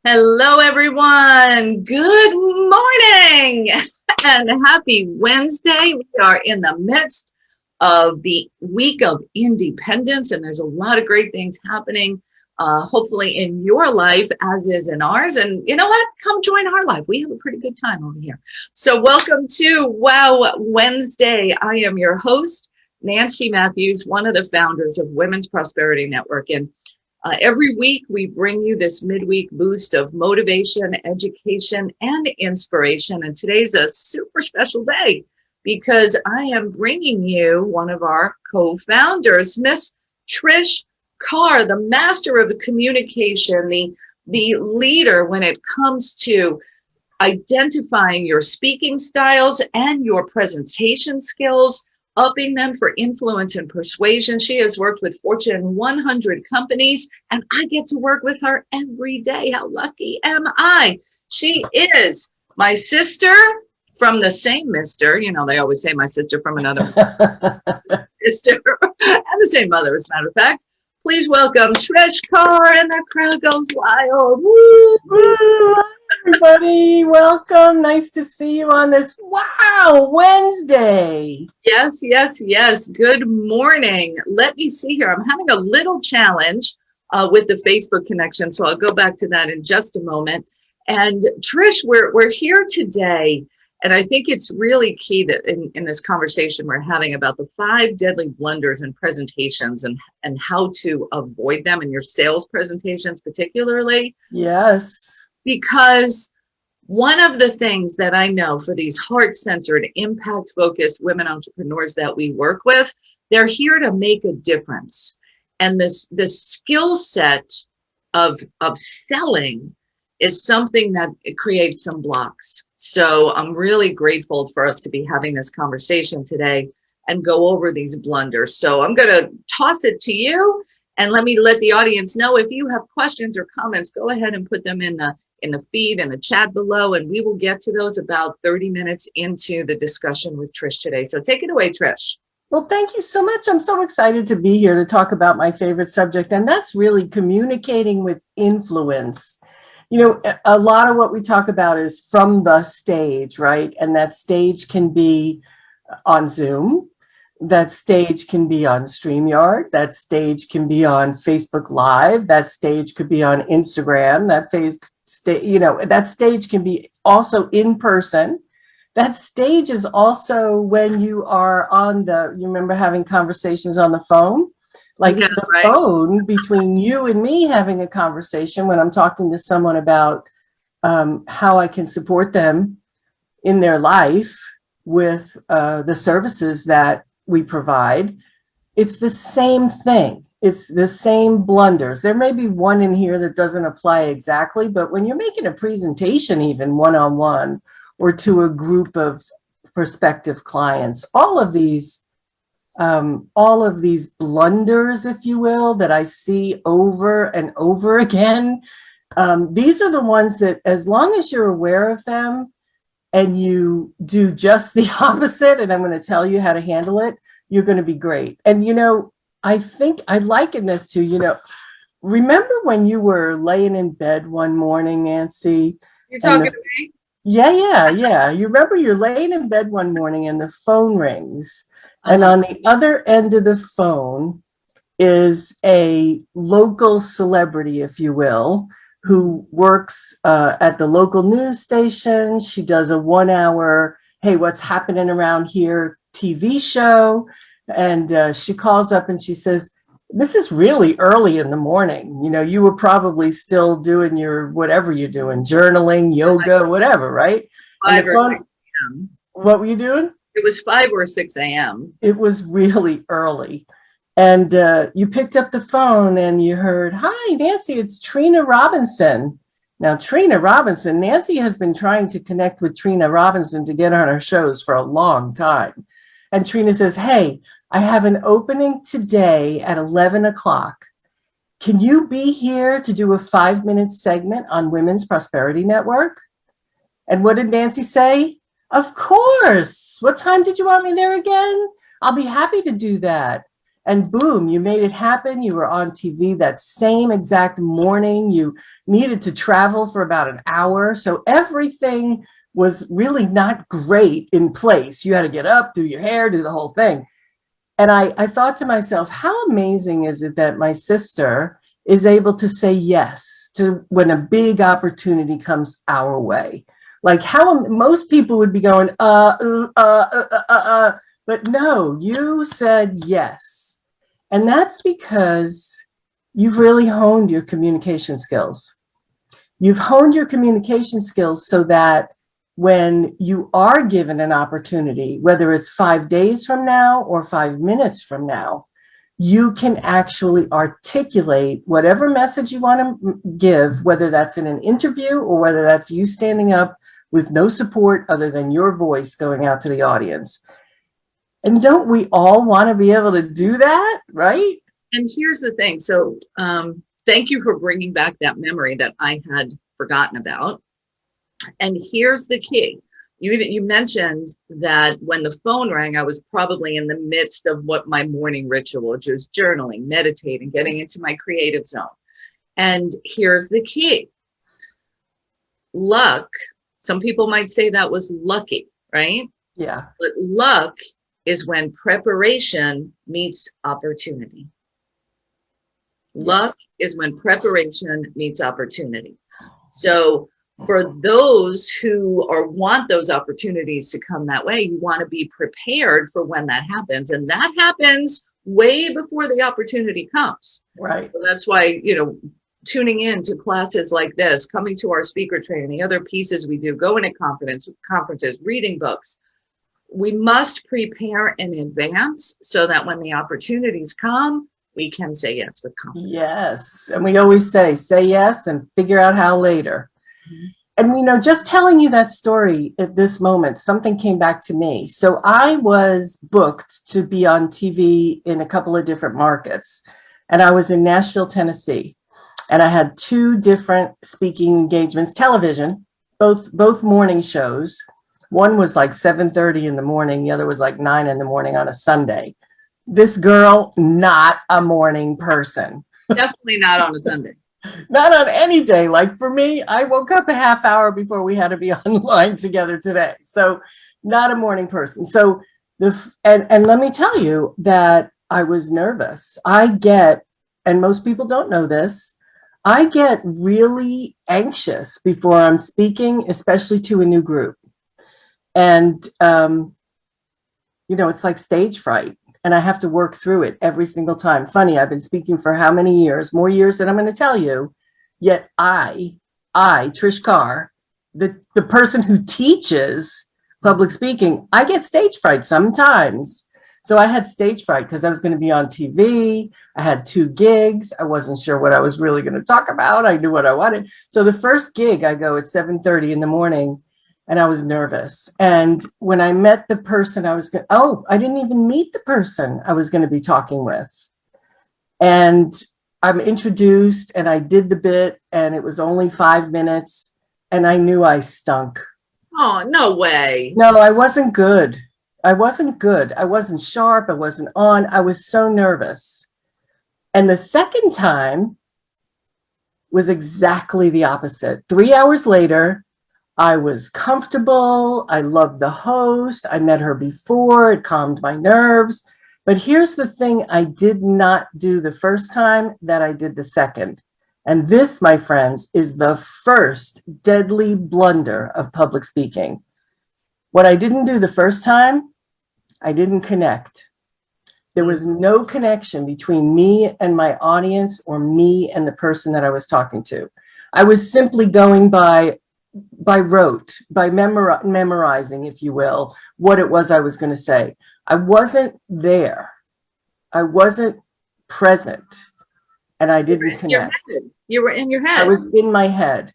Hello, everyone. Good morning and happy Wednesday. We are in the midst of the week of independence, and there's a lot of great things happening, hopefully in your life as is in ours. And you know what? Come join our life. We have a pretty good time over here. So, welcome to Wow Wednesday. I am your host, Nancy Matthews, one of the founders of Women's Prosperity Network. And every week, we bring you this midweek boost of motivation, education, and inspiration. And today's a super special day because I am bringing you one of our co-founders, Miss Trish Carr, the master of the communication, the leader when it comes to identifying your speaking styles and your presentation skills, upping them for influence and persuasion. She has worked with Fortune 100 companies, and I get to work with her every day. How lucky am I? She is my sister from the same mister. You know, they always say my sister from another sister, and the same mother, as a matter of fact. Please welcome Trish Carr, and the crowd goes wild. Woo! Woo! Everybody, welcome. Nice to see you on this Wow Wednesday. Yes, yes, yes. Good morning. Let me see here. I'm having a little challenge with the Facebook connection, so I'll go back to that in just a moment. And Trish, we're here today, and I think it's really key that in this conversation we're having about the 5 deadly blunders in presentations and how to avoid them in your sales presentations, particularly. Yes. Because one of the things that I know for these heart-centered, impact-focused women entrepreneurs that we work with, they're here to make a difference. And this skill set of selling is something that it creates some blocks. So I'm really grateful for us to be having this conversation today and go over these blunders. So I'm going to toss it to you, and let the audience know if you have questions or comments, go ahead and put them in the feed and the chat below, and we will get to those about 30 minutes into the discussion with Trish today. So take it away, Trish. Well, thank you so much. I'm so excited to be here to talk about my favorite subject, and that's really communicating with influence. You know, a lot of what we talk about is from the stage, right? And that stage can be on Zoom. That stage can be on StreamYard. That stage can be on Facebook Live. That stage could be on Instagram. That stage can be also in person. That stage is also when you are you remember having conversations on the phone? Like Yeah, the right. phone between you and me having a conversation when I'm talking to someone about how I can support them in their life with the services that we provide. It's the same thing. It's the same blunders. There may be one in here that doesn't apply exactly, but when you're making a presentation, even one-on-one or to a group of prospective clients, all of these blunders, if you will, that I see over and over again, these are the ones that, as long as you're aware of them and you do just the opposite, and I'm going to tell you how to handle it, you're going to be great. And, I think I liken this to, remember when you were laying in bed one morning, Nancy? You're And talking to me? yeah. You remember you're laying in bed one morning and the phone rings. And Uh-huh. on the other end of the phone is a local celebrity, if you will, who works at the local news station. She does a 1-hour, hey, what's happening around here TV show. And she calls up and she says, this is really early in the morning. You were probably still doing your whatever you're doing, journaling, Like yoga, whatever, right? And 5 the or 6 phone, a.m. what were you doing? It was 5 or 6 a.m. It was really early. And you picked up the phone and you heard, hi, Nancy, it's Trina Robinson. Now, Trina Robinson, Nancy has been trying to connect with Trina Robinson to get on her shows for a long time. And Trina says, hey, I have an opening today at 11 o'clock. Can you be here to do a 5-minute segment on Women's Prosperity Network? And what did Nancy say? Of course. What time did you want me there again? I'll be happy to do that. And boom, you made it happen. You were on TV that same exact morning. You needed to travel for about an hour. So everything was really not great in place. You had to get up, do your hair, do the whole thing. And I thought to myself, how amazing is it that my sister is able to say yes to when a big opportunity comes our way? Like how most people would be going, but no, you said yes. And that's because you've really honed your communication skills. You've honed your communication skills so that when you are given an opportunity, whether it's 5 days from now or 5 minutes from now, you can actually articulate whatever message you want to give, whether that's in an interview or whether that's you standing up with no support other than your voice going out to the audience. And don't we all want to be able to do that, right? And here's the thing. So thank you for bringing back that memory that I had forgotten about. And here's the key. You mentioned that when the phone rang, I was probably in the midst of what my morning ritual, which was journaling, meditating, getting into my creative zone. And here's the key. Luck. Some people might say that was lucky, right? Yeah. But luck is when preparation meets opportunity. Luck is when preparation meets opportunity. So for those who want those opportunities to come that way, you want to be prepared for when that happens. And that happens way before the opportunity comes. Right. So that's why, tuning in to classes like this, coming to our speaker training, the other pieces we do, going to conferences, reading books. We must prepare in advance so that when the opportunities come, we can say yes with confidence. Yes. And we always say yes and figure out how later. Mm-hmm. And, just telling you that story at this moment, something came back to me. So I was booked to be on TV in a couple of different markets. And I was in Nashville, Tennessee. And I had 2 different speaking engagements, television, both morning shows. One was like 7:30 in the morning. The other was like 9 in the morning on a Sunday. This girl, not a morning person. Definitely not on a Sunday. Not on any day. Like for me, I woke up a half hour before we had to be online together today. So not a morning person. So and let me tell you that I was nervous. And most people don't know this, I get really anxious before I'm speaking, especially to a new group. And, it's like stage fright. And I have to work through it every single time. Funny, I've been speaking for how many years? More years than I'm going to tell you. Yet I, Trish Carr, the person who teaches public speaking, I get stage fright sometimes. So I had stage fright because I was going to be on TV. I had 2 gigs. I wasn't sure what I was really going to talk about. I knew what I wanted. So the first gig, I go at 7:30 in the morning. And I was nervous. And when I met the person I didn't even meet the person I was going to be talking with. And I'm introduced and I did the bit and it was only 5 minutes and I knew I stunk. Oh, no way. No, I wasn't good. I wasn't sharp. I wasn't on. I was so nervous. And the second time was exactly the opposite. 3 hours later, I was comfortable. I loved the host. I met her before. It calmed my nerves. But here's the thing I did not do the first time that I did the second. And this, my friends, is the first deadly blunder of public speaking. What I didn't do the first time, I didn't connect. There was no connection between me and my audience or me and the person that I was talking to. I was simply going by rote, by memorizing, if you will, what it was I was going to say. I wasn't there. I wasn't present. And I didn't connect. You were in your head. I was in my head.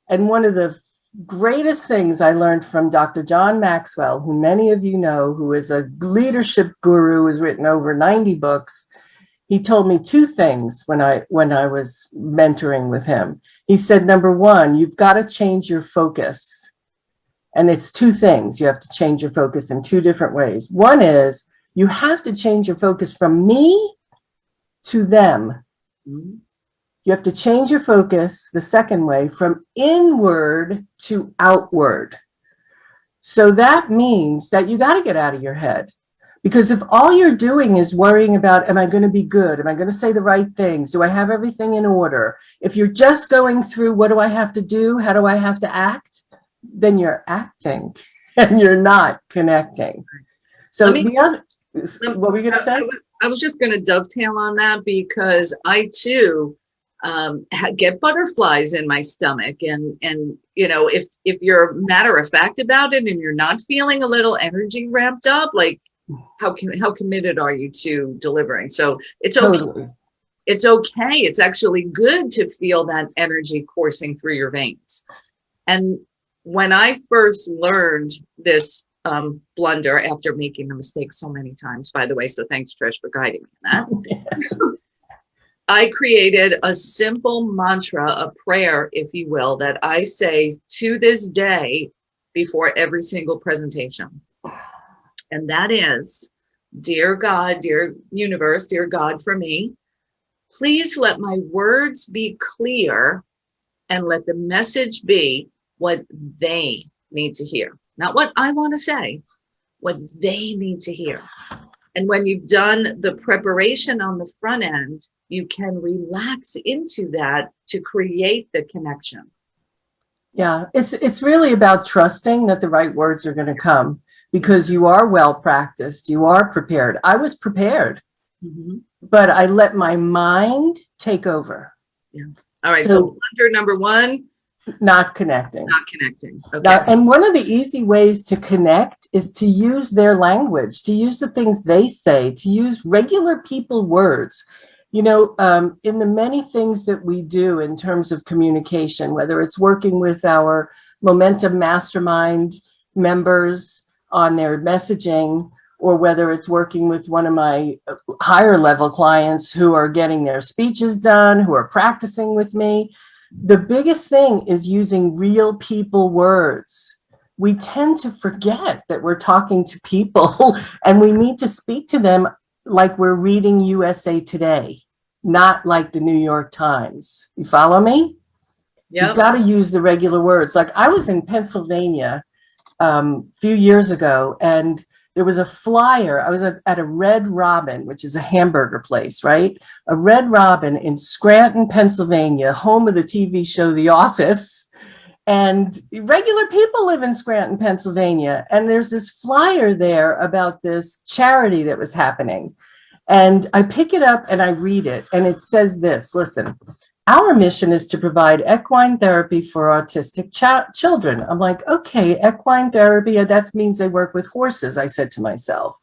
And one of the greatest things I learned from Dr. John Maxwell, who many of you know, who is a leadership guru, has written over 90 books. He told me 2 things when I was mentoring with him. He said, number 1, you've got to change your focus. And it's 2 things. You have to change your focus in 2 different ways. One is You have to change your focus from me to them. Mhm. You have to change your focus the second way from inward to outward. So that means that you got to get out of your head. Because if all you're doing is worrying about, am I going to be good? Am I going to say the right things? Do I have everything in order? If you're just going through, what do I have to do? How do I have to act? Then you're acting and you're not connecting. So Let me, the other, lem- what were you going to say? I was just going to dovetail on that because I too get butterflies in my stomach, and you know, if you're matter of fact about it and you're not feeling a little energy ramped up, like how committed are you to delivering? So it's okay. Totally. It's okay. It's actually good to feel that energy coursing through your veins. And when I first learned this blunder after making the mistake so many times, by the way, so thanks, Trish, for guiding me in that. I created a simple mantra, a prayer, if you will, that I say to this day before every single presentation. And that is, dear God, dear universe, dear God for me, please let my words be clear and let the message be what they need to hear. Not what I want to say, what they need to hear. And when you've done the preparation on the front end, you can relax into that to create the connection. Yeah, it's really about trusting that the right words are going to come because you are well practiced, you are prepared. I was prepared, but I let my mind take over. Yeah. All right. So blunder number one, not connecting. Not connecting. Okay. Now, and one of the easy ways to connect is to use their language, to use the things they say, to use regular people words. You know, in the many things that we do in terms of communication, whether it's working with our Momentum Mastermind members on their messaging, or whether it's working with one of my higher level clients who are getting their speeches done, who are practicing with me, the biggest thing is using real people words. We tend to forget that we're talking to people and we need to speak to them like we're reading USA Today, not like the New York Times. You follow me? Yep. You've got to use the regular words. Like I was in Pennsylvania a few years ago, and there was a flyer. I was at a Red Robin, which is a hamburger place, right? A Red Robin in Scranton, Pennsylvania, home of the TV show The Office. And regular people live in Scranton, Pennsylvania. And there's this flyer there about this charity that was happening. And I pick it up and I read it. And it says this, listen, our mission is to provide equine therapy for autistic children. I'm like, okay, equine therapy, that means they work with horses, I said to myself.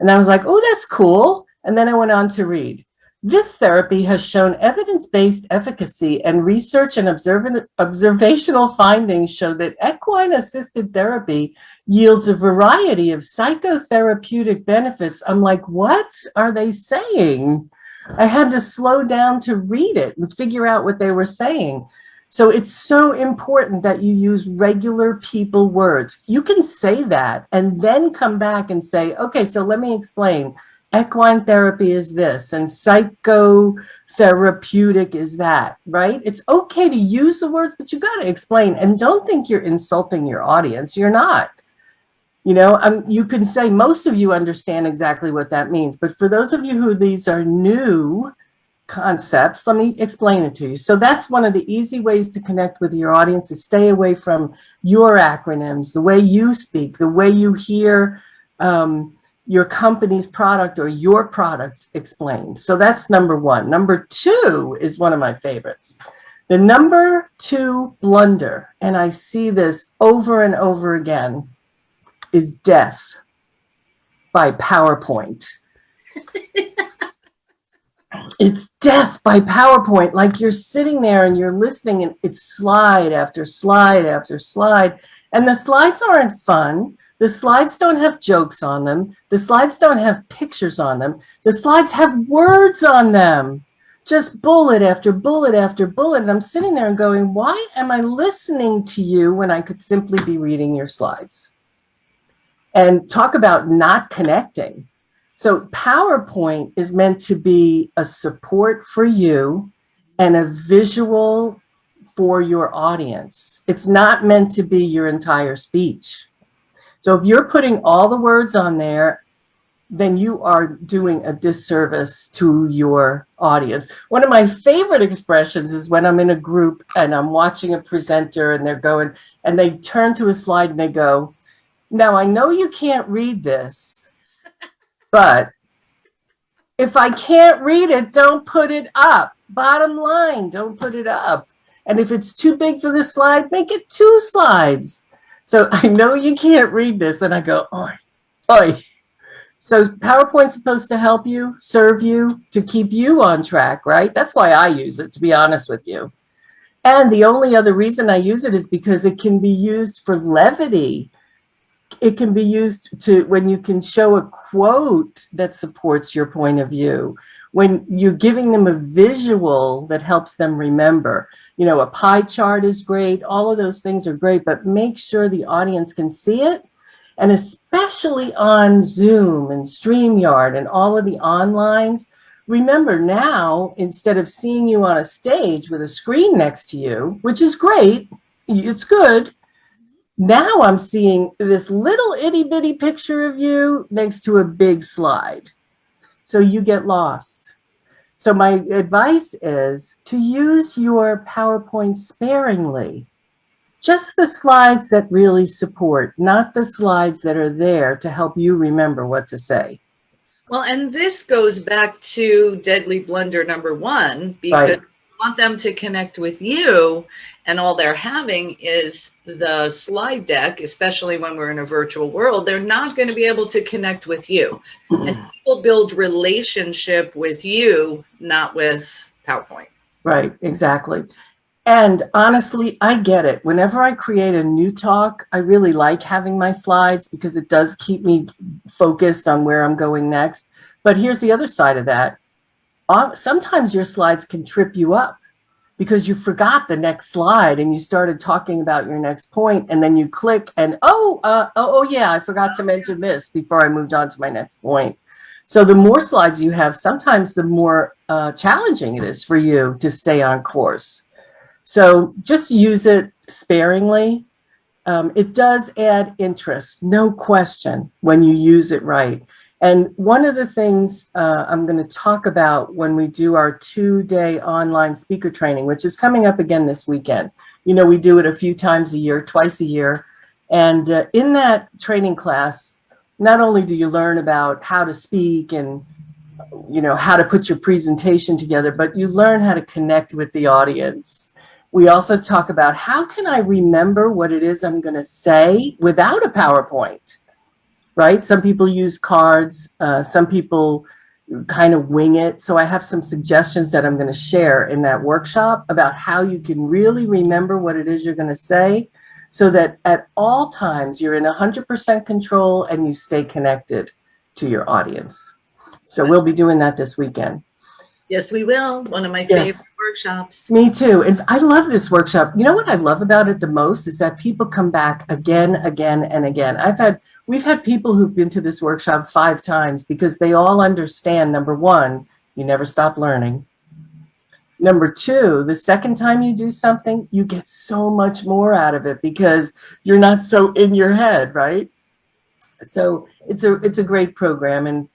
And I was like, oh, that's cool. And then I went on to read. This therapy has shown evidence-based efficacy, and research and observational findings show that equine-assisted therapy yields a variety of psychotherapeutic benefits. I'm like, what are they saying? I had to slow down to read it and figure out what they were saying. So it's so important that you use regular people words. You can say that and then come back and say, okay, so let me explain. Equine therapy is this and psychotherapeutic is that, right? It's okay to use the words, but you got to explain. And don't think you're insulting your audience. You're not. You know, you can say most of you understand exactly what that means. But for those of you who these are new concepts, let me explain it to you. So that's one of the easy ways to connect with your audience, is stay away from your acronyms, the way you speak, the way you hear your company's product or your product explained. So that's number one. Number two is one of my favorites. The number two blunder, and I see this over and over again, is death by PowerPoint. It's death by PowerPoint. Like you're sitting there and you're listening and it's slide after slide after slide. And the slides aren't fun. The slides don't have jokes on them. The slides don't have pictures on them. The slides have words on them. Just bullet after bullet after bullet. And I'm sitting there and going, why am I listening to you when I could simply be reading your slides? And talk about not connecting. So PowerPoint is meant to be a support for you and a visual for your audience. It's not meant to be your entire speech. So if you're putting all the words on there, then you are doing a disservice to your audience. One of my favorite expressions is when I'm in a group and I'm watching a presenter and they're going, and they turn to a slide and they go, now I know you can't read this, but if I can't read it, don't put it up. Bottom line, don't put it up. And if it's too big for the slide, make it 2 slides. So I know you can't read this. And I go, oi, oi. So PowerPoint's supposed to help you, serve you, to keep you on track, right? That's why I use it, to be honest with you. And the only other reason I use it is because it can be used for levity. It can be used to when you can show a quote that supports your point of view, when you're giving them a visual that helps them remember. You know, a pie chart is great. All of those things are great, but make sure the audience can see it. And especially on Zoom and StreamYard and all of the onlines, remember now, instead of seeing you on a stage with a screen next to you, which is great, it's good, now I'm seeing this little itty bitty picture of you next to a big slide. So you get lost. So my advice is to use your PowerPoint sparingly. Just the slides that really support, not the slides that are there to help you remember what to say. Well, and this goes back to deadly blunder number 1, because Right. you want them to connect with you, and all they're having is the slide deck, especially when we're in a virtual world. They're not going to be able to connect with you. And people build relationship with you, not with PowerPoint. Right, exactly. And honestly, I get it. Whenever I create a new talk, I really like having my slides because it does keep me focused on where I'm going next. But here's the other side of that. Sometimes your slides can trip you up because you forgot the next slide and you started talking about your next point, and then you click and, oh yeah, I forgot to mention this before I moved on to my next point. So the more slides you have, sometimes the more challenging it is for you to stay on course. So just use it sparingly. It does add interest, no question, when you use it right. And one of the things I'm going to talk about when we do our 2-day online speaker training, which is coming up again this weekend. You know, we do it a few times a year, twice a year. And in that training class, not only do you learn about how to speak and, you know, how to put your presentation together, but you learn how to connect with the audience. We also talk about how can I remember what it is I'm going to say without a PowerPoint, right? Some people use cards. Some people kind of wing it. So I have some suggestions that I'm going to share in that workshop about how you can really remember what it is you're going to say so that at all times you're in 100% control and you stay connected to your audience. So we'll be doing that this weekend. Yes, we will. One of my favorite workshops. Me too. And I love this workshop. You know what I love about it the most is that people come back again, and again. We've had people who've been to this workshop 5 times because they all understand, number 1, you never stop learning. Number 2, the second time you do something, you get so much more out of it because you're not so in your head, right? So it's a great program, and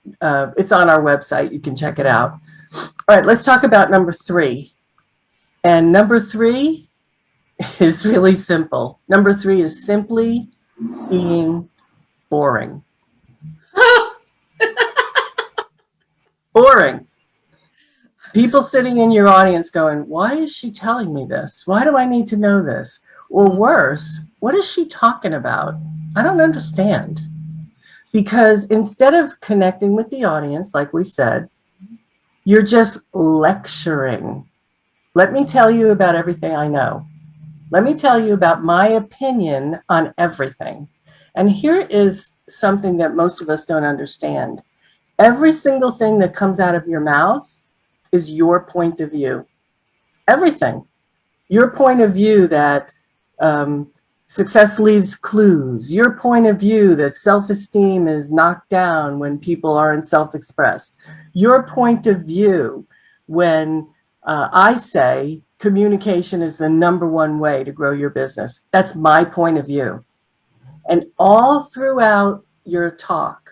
it's on our website. You can check it out. All right, let's talk about number 3. And number 3 is really simple. Number 3 is simply being boring. Boring. People sitting in your audience going, why is she telling me this? Why do I need to know this? Or worse, what is she talking about? I don't understand. Because instead of connecting with the audience, like we said, you're just lecturing. Let me tell you about everything I know. Let me tell you about my opinion on everything. And here is something that most of us don't understand. Every single thing that comes out of your mouth is your point of view. Everything. Your point of view that Success leaves clues. Your point of view that self-esteem is knocked down when people aren't self-expressed. Your point of view when I say communication is the #1 way to grow your business. That's my point of view. And all throughout your talk,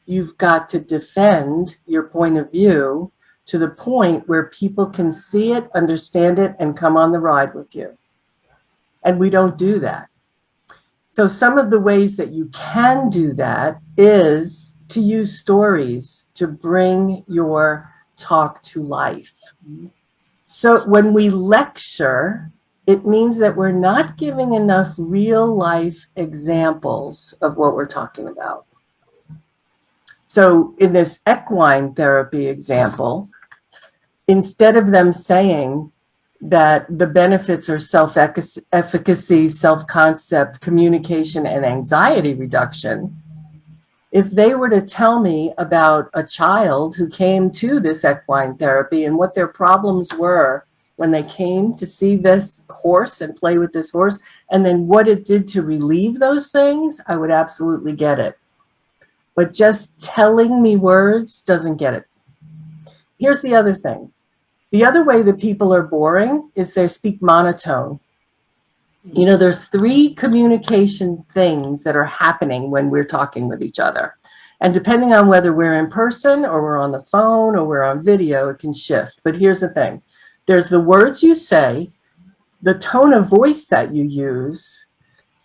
you've got to defend your point of view to the point where people can see it, understand it, and come on the ride with you. And we don't do that. So some of the ways that you can do that is to use stories to bring your talk to life. So when we lecture, it means that we're not giving enough real life examples of what we're talking about. So in this equine therapy example, instead of them saying that the benefits are self-efficacy, self-concept, communication, and anxiety reduction, if they were to tell me about a child who came to this equine therapy and what their problems were when they came to see this horse and play with this horse, and then what it did to relieve those things, I would absolutely get it. But just telling me words doesn't get it. Here's the other thing. The other way that people are boring is they speak monotone. You know, there's 3 communication things that are happening when we're talking with each other. And depending on whether we're in person or we're on the phone or we're on video, it can shift. But here's the thing. There's the words you say, the tone of voice that you use,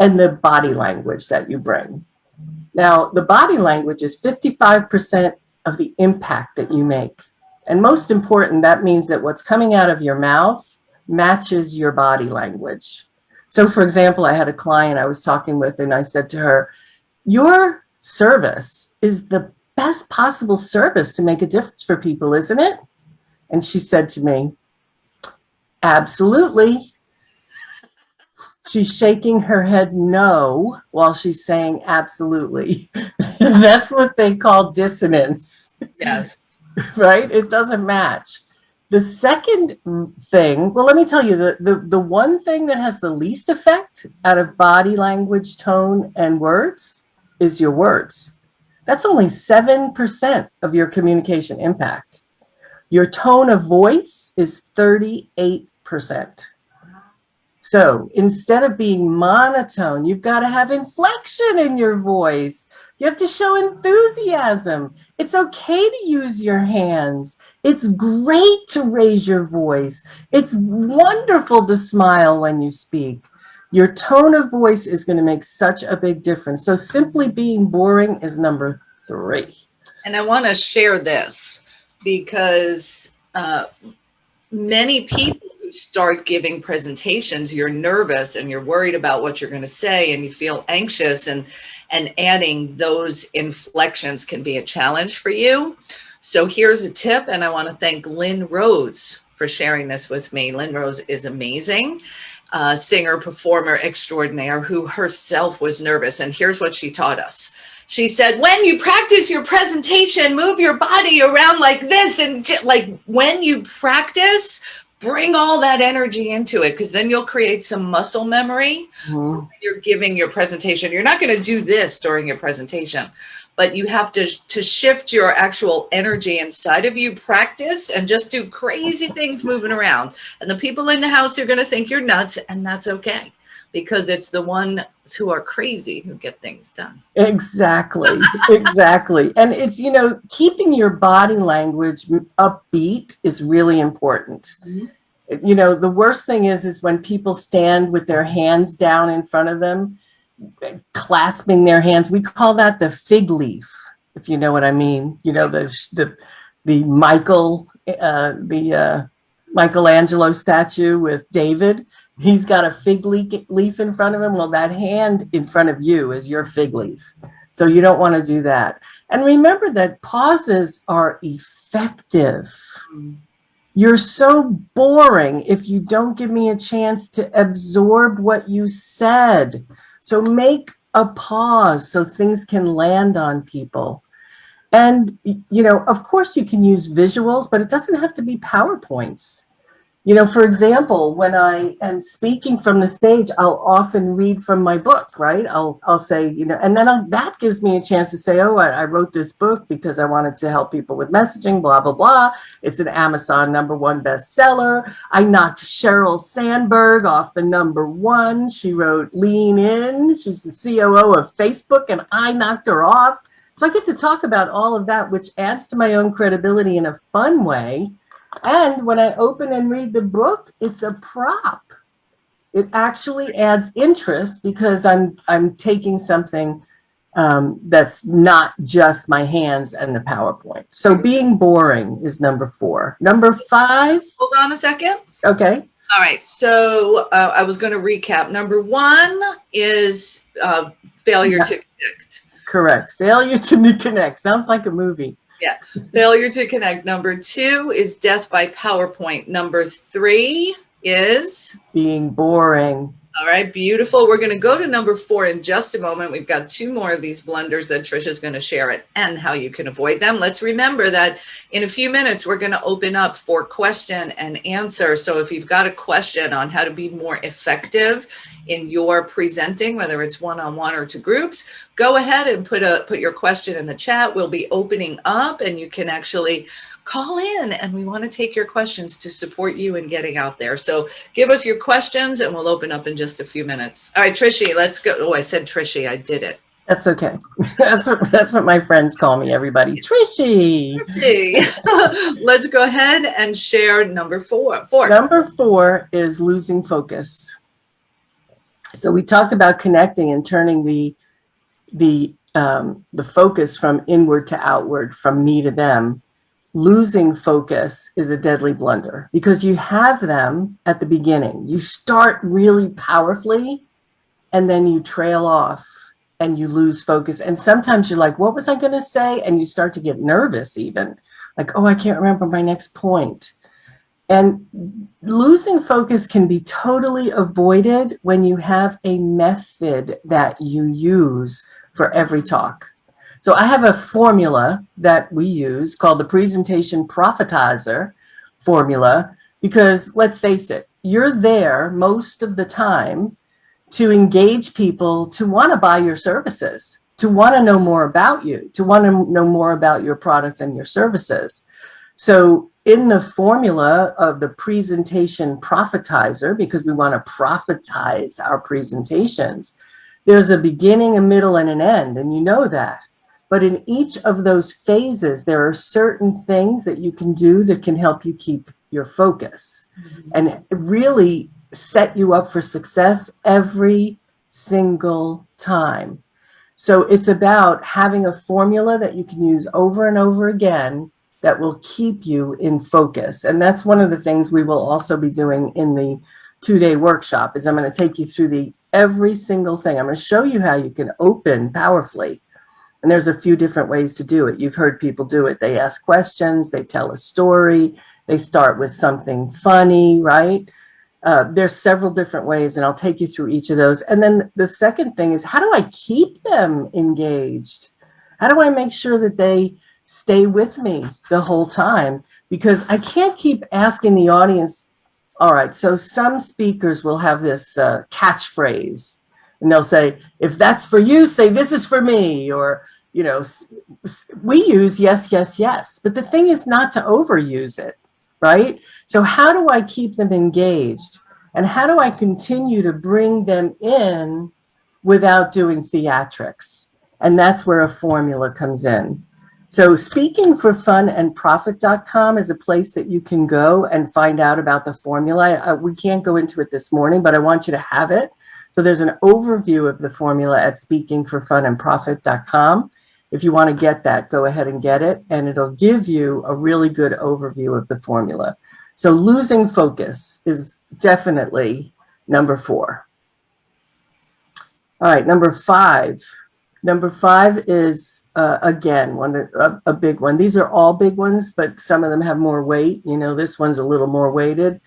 and the body language that you bring. Now, the body language is 55% of the impact that you make. And most important, that means that what's coming out of your mouth matches your body language. So for example, I had a client I was talking with and I said to her, your service is the best possible service to make a difference for people, isn't it? And she said to me, absolutely. She's shaking her head no while she's saying absolutely. That's what they call dissonance. Yes. Right? It doesn't match. The second thing, well, let me tell you, the one thing that has the least effect out of body language, tone, and words is your words. That's only 7% of your communication impact. Your tone of voice is 38%. So instead of being monotone, you've got to have inflection in your voice. You have to show enthusiasm. It's okay to use your hands. It's great to raise your voice. It's wonderful to smile when you speak. Your tone of voice is going to make such a big difference. So simply being boring is number 3. And I want to share this because many people who start giving presentations, you're nervous and you're worried about what you're going to say and you feel anxious, and adding those inflections can be a challenge for you. So here's a tip, and I want to thank Lynn Rose for sharing this with me. Lynn Rose is amazing, singer, performer extraordinaire who herself was nervous. And here's what she taught us. She said, when you practice your presentation, move your body around like this. And like when you practice, bring all that energy into it, because then you'll create some muscle memory when you're giving your presentation. You're not going to do this during your presentation, but you have to shift your actual energy inside of you, practice, and just do crazy things moving around. And the people in the house are going to think you're nuts, and that's okay, because it's the ones who are crazy who get things done. Exactly. Exactly. And it's, you know, keeping your body language upbeat is really important. Mm-hmm. You know, the worst thing is when people stand with their hands down in front of them, clasping their hands. We call that the fig leaf, if you know what I mean. You know, the Michelangelo statue with David. He's got a fig leaf in front of him. Well, that hand in front of you is your fig leaf. So you don't want to do that. And remember that pauses are effective. You're so boring if you don't give me a chance to absorb what you said. So make a pause so things can land on people. And, you know, of course you can use visuals, but it doesn't have to be PowerPoints. You know, for example, when I am speaking from the stage, I'll often read from my book, right? I'll say, you know, and then that gives me a chance to say, oh, I wrote this book because I wanted to help people with messaging, blah, blah, blah. It's an Amazon #1 bestseller. I knocked Sheryl Sandberg off the #1. She wrote Lean In. She's the COO of Facebook, and I knocked her off. So I get to talk about all of that, which adds to my own credibility in a fun way. And when I open and read the book, it's a prop. It actually adds interest because I'm taking something that's not just my hands and the PowerPoint. So being boring is #4. #5. Hold on a second. Okay. All right. So I was going to recap. #1 is failure to connect. Correct. Failure to connect. Sounds like a movie. Yeah. Failure to connect. #2 is death by PowerPoint. #3 is being boring. All right, beautiful. We're going to go to #4 in just a moment. We've got 2 more of these blunders that Trish is going to share it and how you can avoid them. Let's remember that in a few minutes, we're going to open up for question and answer. So if you've got a question on how to be more effective in your presenting, whether it's one-on-one or to groups, go ahead and put your question in the chat. We'll be opening up and you can actually call in, and we want to take your questions to support you in getting out there. So give us your questions and we'll open up in just a few minutes. All right, Trishy, let's go. Oh, I said Trishy. I did it. That's okay. That's what my friends call me, everybody. Trishy. Let's go ahead and share #4. #4 is losing focus. So we talked about connecting and turning the focus from inward to outward, from me to them. Losing focus is a deadly blunder because you have them at the beginning. You start really powerfully and then you trail off and you lose focus. And sometimes you're like, what was I going to say? And you start to get nervous even. Like, oh, I can't remember my next point. And losing focus can be totally avoided when you have a method that you use for every talk. So I have a formula that we use called the presentation profitizer formula, because let's face it, you're there most of the time to engage people to want to buy your services, to want to know more about you, to want to know more about your products and your services. So in the formula of the presentation profitizer, because we want to profitize our presentations, there's a beginning, a middle, and an end, and you know that. But in each of those phases, there are certain things that you can do that can help you keep your focus and really set you up for success every single time. So it's about having a formula that you can use over and over again that will keep you in focus. And that's one of the things we will also be doing in the 2-day workshop is I'm going to take you through every single thing. I'm going to show you how you can open powerfully. And there's a few different ways to do it. You've heard people do it. They ask questions, they tell a story, they start with something funny, right? There's several different ways, and I'll take you through each of those. And then the second thing is, how do I keep them engaged? How do I make sure that they stay with me the whole time? Because I can't keep asking the audience, all right, so some speakers will have this catchphrase, and they'll say, if that's for you, say, this is for me, or, you know, we use yes, yes, yes. But the thing is not to overuse it, right? So how do I keep them engaged? And how do I continue to bring them in without doing theatrics? And that's where a formula comes in. So Speaking for Fun and Profit.com is a place that you can go and find out about the formula. We can't go into it this morning, but I want you to have it. So there's an overview of the formula at speakingforfunandprofit.com. If you want to get that, go ahead and get it, and it'll give you a really good overview of the formula. So losing focus is definitely #4. All right, #5. #5 is, again, a big one. These are all big ones, but some of them have more weight. You know, this one's a little more weighted.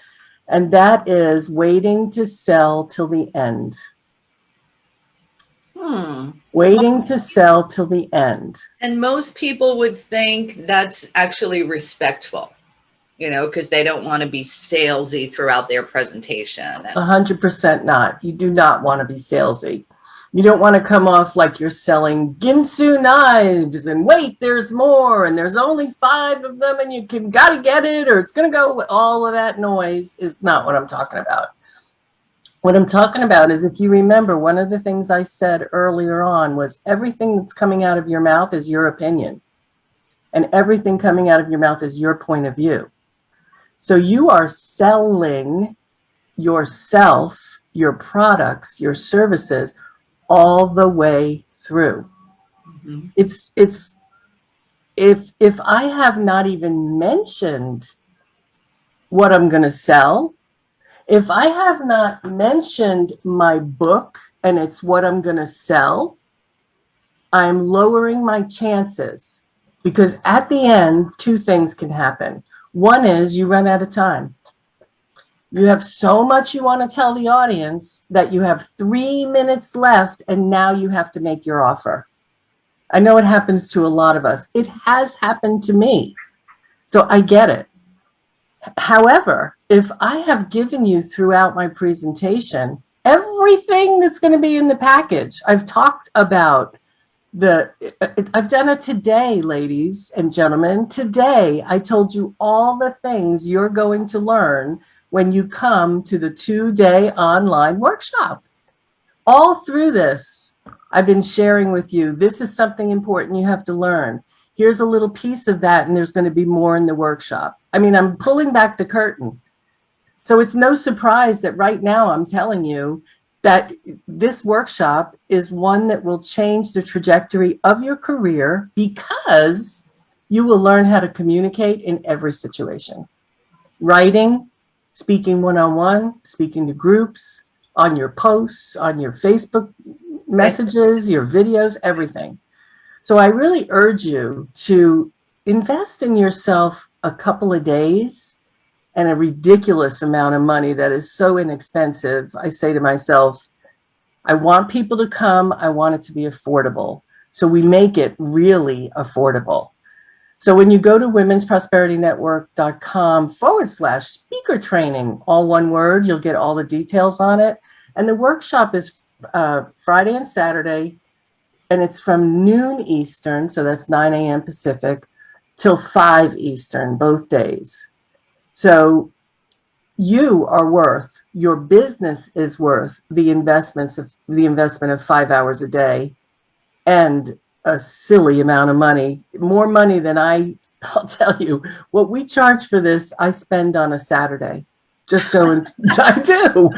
And that is waiting to sell till the end. Waiting to sell till the end. And most people would think that's actually respectful. you know, because they don't want to be salesy throughout their presentation. 100% not. You do not want to be salesy. You don't want to come off like you're selling Ginsu knives and wait, there's more and there's only 5 of them and you can gotta get it or it's going to go. All of that noise is not what I'm talking about. What I'm talking about is, if you remember, one of the things I said earlier on was everything that's coming out of your mouth is your opinion, and everything coming out of your mouth is your point of view. So you are selling yourself, your products, your services all the way through. Mm-hmm. It's if I have not even mentioned what I'm going to sell, if I have not mentioned my book and it's what I'm going to sell, I'm lowering my chances, because at the end, 2 things can happen. One is you run out of time. You have so much you want to tell the audience that you have 3 minutes left and now you have to make your offer. I know it happens to a lot of us. It has happened to me. So I get it. However, if I have given you throughout my presentation everything that's going to be in the package, I've talked about I've done it today, ladies and gentlemen. Today, I told you all the things you're going to learn when you come to the 2-day online workshop. All through this, I've been sharing with you, this is something important you have to learn. Here's a little piece of that, and there's going to be more in the workshop. I mean, I'm pulling back the curtain. So it's no surprise that right now I'm telling you that this workshop is one that will change the trajectory of your career, because you will learn how to communicate in every situation. Writing, speaking one-on-one, speaking to groups, on your posts, on your Facebook messages, your videos, everything. So I really urge you to invest in yourself a couple of days and a ridiculous amount of money that is so inexpensive. I say to myself, I want people to come. I want it to be affordable. So we make it really affordable. So when you go to womensprosperinetwork.com/speaker training, all one word, you'll get all the details on it. And the workshop is Friday and Saturday, and it's from noon Eastern, so that's 9 a.m. Pacific, till 5 Eastern, both days. So you are worth, your business is worth the investment of 5 hours a day and a silly amount of money, more money than I'll tell you, what we charge for this, I spend on a Saturday. Just going, I do.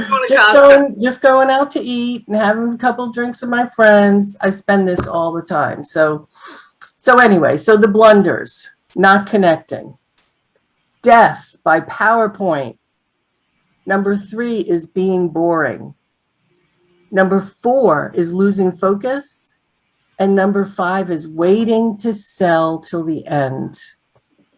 Just going out to eat and having a couple of drinks with my friends. I spend this all the time. So anyway, so the blunders, not connecting. Death by PowerPoint. Number 3 is being boring. Number 4 is losing focus. And number 5 is waiting to sell till the end.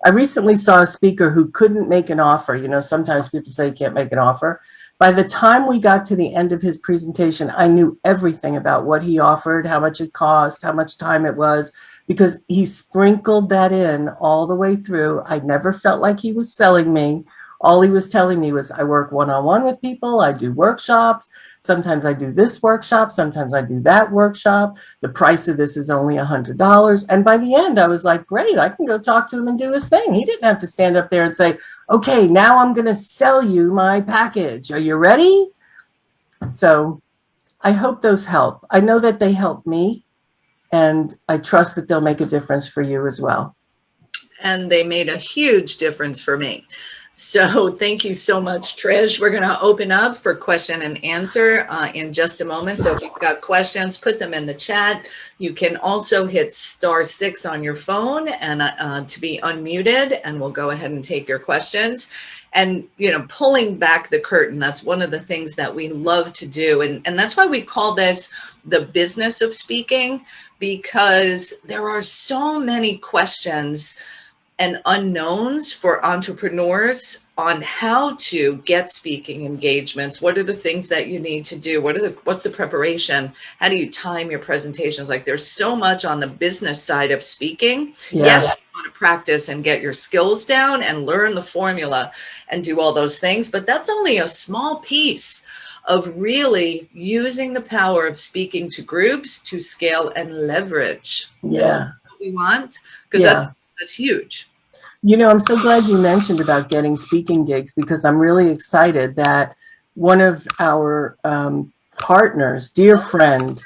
I recently saw a speaker who couldn't make an offer. You know, sometimes people say you can't make an offer. By the time we got to the end of his presentation, I knew everything about what he offered, how much it cost, how much time it was, because he sprinkled that in all the way through. I never felt like he was selling me. All he was telling me was, I work one-on-one with people. I do workshops. Sometimes I do this workshop. Sometimes I do that workshop. The price of this is only $100. And by the end, I was like, great, I can go talk to him and do his thing. He didn't have to stand up there and say, okay, now I'm going to sell you my package. Are you ready? So I hope those help. I know that they help me, and I trust that they'll make a difference for you as well. And they made a huge difference for me. So thank you so much, Trish. We're going to open up for question and answer in just a moment. So if you've got questions, put them in the chat. You can also hit *6 on your phone and to be unmuted, and we'll go ahead and take your questions. And, you know, pulling back the curtain, that's one of the things that we love to do. And that's why we call this the business of speaking, because there are so many questions and unknowns for entrepreneurs on how to get speaking engagements. What are the things that you need to do? What's the preparation? How do you time your presentations? Like, there's so much on the business side of speaking. Yeah. Yes, you want to practice and get your skills down and learn the formula and do all those things. But that's only a small piece of really using the power of speaking to groups to scale and leverage. Yeah. What we want, because that's huge. You know, I'm so glad you mentioned about getting speaking gigs, because I'm really excited that one of our partners, dear friend,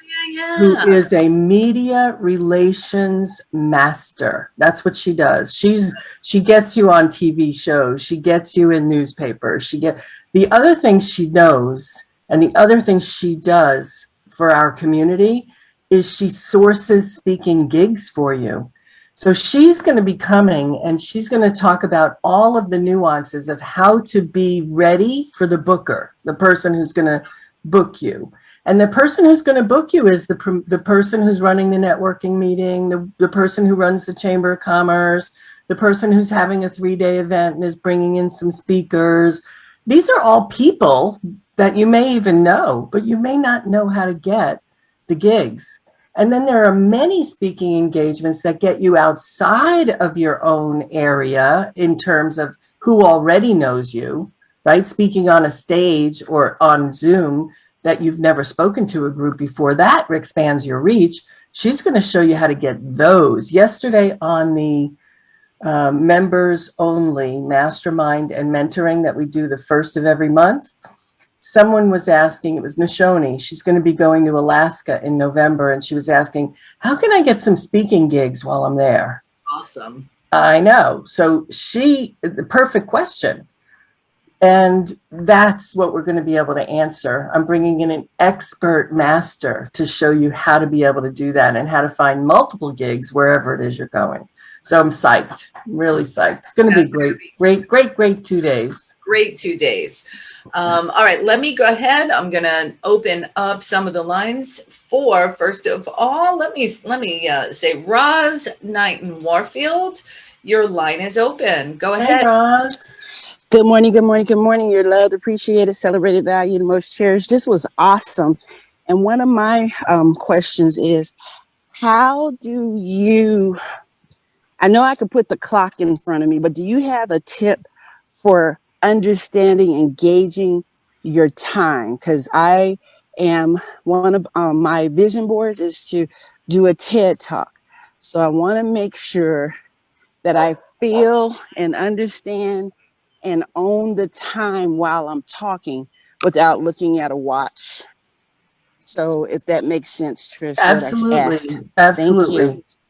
who is a media relations master. That's what she does. She gets you on TV shows. She gets you in newspapers. The other thing she knows, and the other thing she does for our community, is she sources speaking gigs for you. So she's going to be coming, and she's going to talk about all of the nuances of how to be ready for the booker, the person who's going to book you. And the person who's going to book you is the person who's running the networking meeting, the person who runs the Chamber of Commerce, the person who's having a 3-day event and is bringing in some speakers. These are all people that you may even know, but you may not know how to get the gigs. And then there are many speaking engagements that get you outside of your own area in terms of who already knows you, right? Speaking on a stage or on Zoom that you've never spoken to a group before, that expands your reach. She's going to show you how to get those. Yesterday on the members only mastermind and mentoring that we do the first of every month, someone was asking, it was Nishoni, she's going to be going to Alaska in November, and she was asking, how can I get some speaking gigs while I'm there? Awesome. I know. So the perfect question. And that's what we're going to be able to answer. I'm bringing in an expert master to show you how to be able to do that and how to find multiple gigs wherever it is you're going. So I'm psyched, really psyched. It's going to be great 2 days. Great 2 days. All right, let me go ahead. I'm going to open up some of the lines for, first of all, let me say, Roz Knighton Warfield, your line is open. Go ahead. Hey, Roz. Good morning, good morning, good morning. You're loved, appreciated, celebrated, valued, and most cherished. This was awesome. And one of my questions is, how do you, I know I could put the clock in front of me, but do you have a tip for understanding, engaging your time? Because I am, one of my vision boards is to do a TED Talk. So I want to make sure that I feel and understand and own the time while I'm talking without looking at a watch. So if that makes sense, Trish.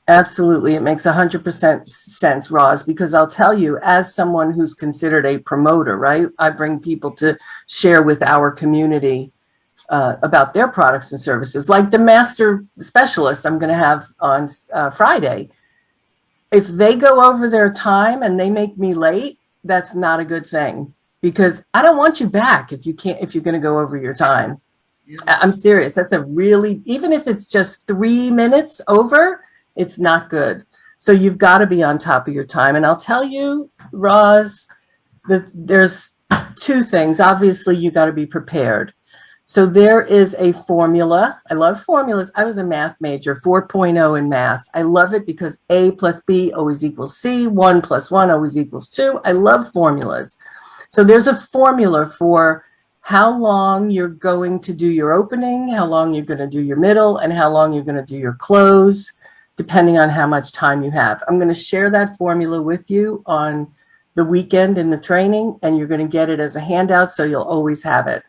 Absolutely. It makes 100% sense, Roz, because I'll tell you, as someone who's considered a promoter, right? I bring people to share with our community about their products and services, like the master specialist I'm going to have on Friday. If they go over their time and they make me late, that's not a good thing, because I don't want you back if you're going to go over your time. Yeah. I'm serious. That's even if it's just 3 minutes over, it's not good. So you've got to be on top of your time. And I'll tell you, Roz, there's 2 things. Obviously, you got to be prepared. So there is a formula. I love formulas. I was a math major, 4.0 in math. I love it because A plus B always equals C, 1 plus 1 always equals 2. I love formulas. So there's a formula for how long you're going to do your opening, how long you're going to do your middle, and how long you're going to do your close, depending on how much time you have. I'm going to share that formula with you on the weekend in the training, and you're going to get it as a handout, so you'll always have it.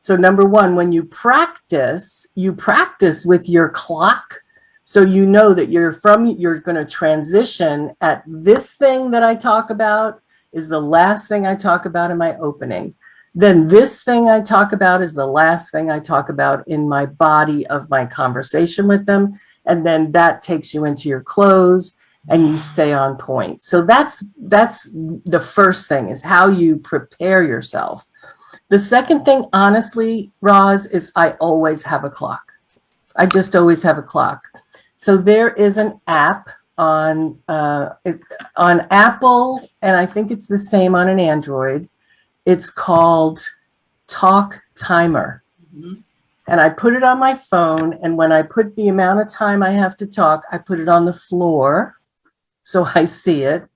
So number 1, when you practice with your clock, so you know that you're going to transition at this thing that I talk about is the last thing I talk about in my opening. Then this thing I talk about is the last thing I talk about in my body of my conversation with them. And then that takes you into your close and you stay on point. So that's the first thing, is how you prepare yourself. The second thing, honestly, Roz, is I always have a clock. I just always have a clock. So there is an app on Apple, and I think it's the same on an Android. It's called Talk Timer. Mm-hmm. And I put it on my phone, and when I put the amount of time I have to talk, I put it on the floor. so I see it.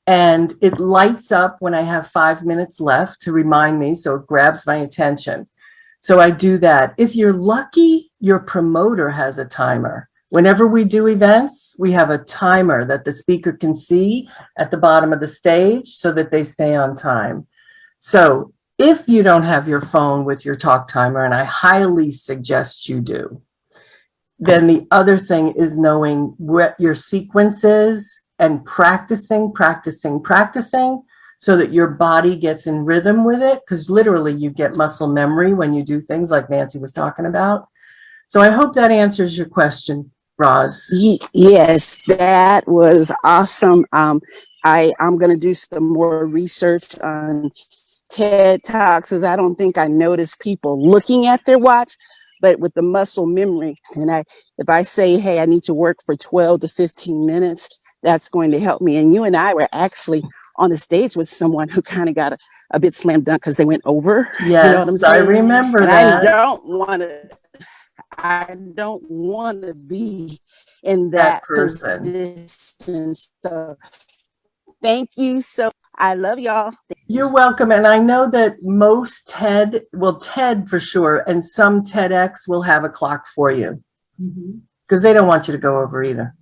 And it lights up when I have 5 minutes left to remind me, so it grabs my attention. So I do that. If you're lucky, your promoter has a timer. Whenever we do events, we have a timer that the speaker can see at the bottom of the stage so that they stay on time. So if you don't have your phone with your talk timer, and I highly suggest you do, then the other thing is knowing what your sequence is and practicing so that your body gets in rhythm with it, because literally you get muscle memory when you do things like Nancy was talking about. So I hope that answers your question, Roz. Yes, that was awesome. I'm going to do some more research on TED Talks, because I don't think I notice people looking at their watch, but with the muscle memory. And if I say, hey, I need to work for 12 to 15 minutes, that's going to help me. And you and I were actually on the stage with someone who kind of got a bit slammed dunk because they went over. Yes, you know what I'm saying? I remember and that. I don't want to be in That that person. position. So thank you. So I love y'all. You're welcome. And I know that most TED for sure, and some TEDx will have a clock for you because they don't want you to go over either.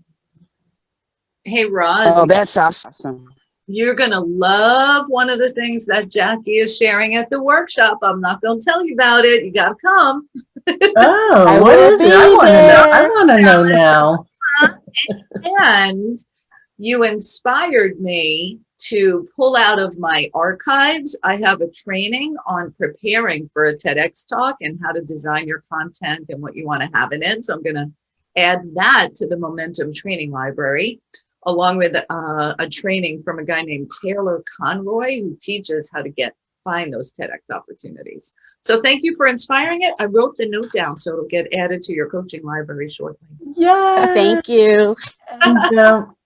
Hey, Roz. Oh, that's awesome. You're going to love one of the things that Jackie is sharing at the workshop. I'm not going to tell you about it. You got to come. Oh, what is it? I want to know. I want to know now. And you inspired me to pull out of my archives. I have a training on preparing for a TEDx talk and how to design your content and what you want to have in it. So I'm going to add that to the Momentum Training Library, along with a training from a guy named Taylor Conroy, who teaches how to find those TEDx opportunities. So thank you for inspiring it. I wrote the note down, so it'll get added to your coaching library shortly. Yeah. Thank you. And